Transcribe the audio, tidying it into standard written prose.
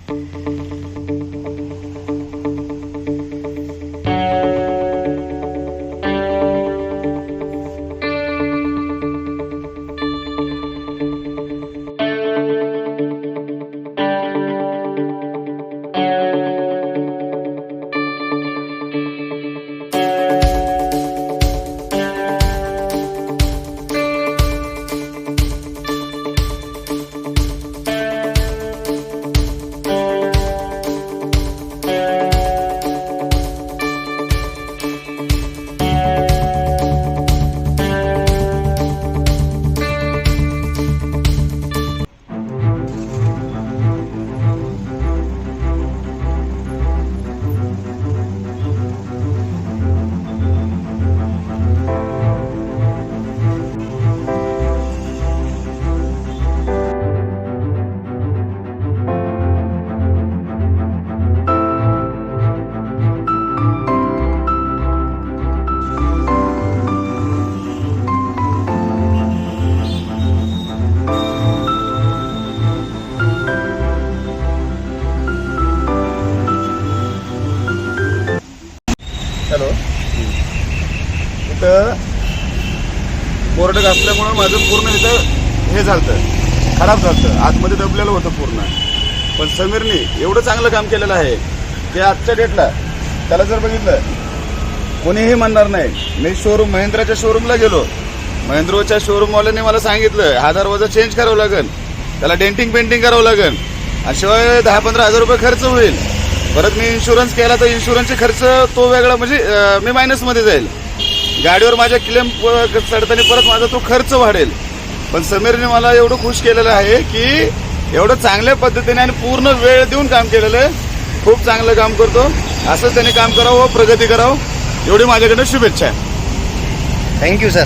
Hello, इथं board घासल्यामुळं माझं पूर्ण इथं हे झालं, खराब झालं, आतमध्ये दबलेलं होतं पूर्ण. पण समीरने एवढं चांगलं काम केलेलं आहे की आजच्या डेटला त्याला जर बघितलं कोणीही म्हणणार नाही. मी महिंद्राच्या शोरूमला गेलो, महिंद्राच्या शोरूमवाल्याने मला सांगितलं हा दरवाजा चेंज करावं लागेल, त्याला डेंटिंग पेंटिंग करावं लागेल आणि शिवाय 10-15 हजार रुपये खर्च होईल. परत मी इन्शुरन्स केला तर इन्शुरन्सचे खर्च तो वेगळा, म्हणजे मी मायनसमध्ये जाईल. गाडीवर माझ्या क्लेम चढताना परत माझा तो खर्च वाढेल. पण समीरने मला एवढं खुश केलेलं आहे की एवढं चांगल्या पद्धतीने आणि पूर्ण वेळ देऊन काम केलेलं आहे. खूप चांगलं काम करतो, असंच त्याने काम करावं, प्रगती करावं, एवढी माझ्याकडे शुभेच्छा आहे. Thank you sir.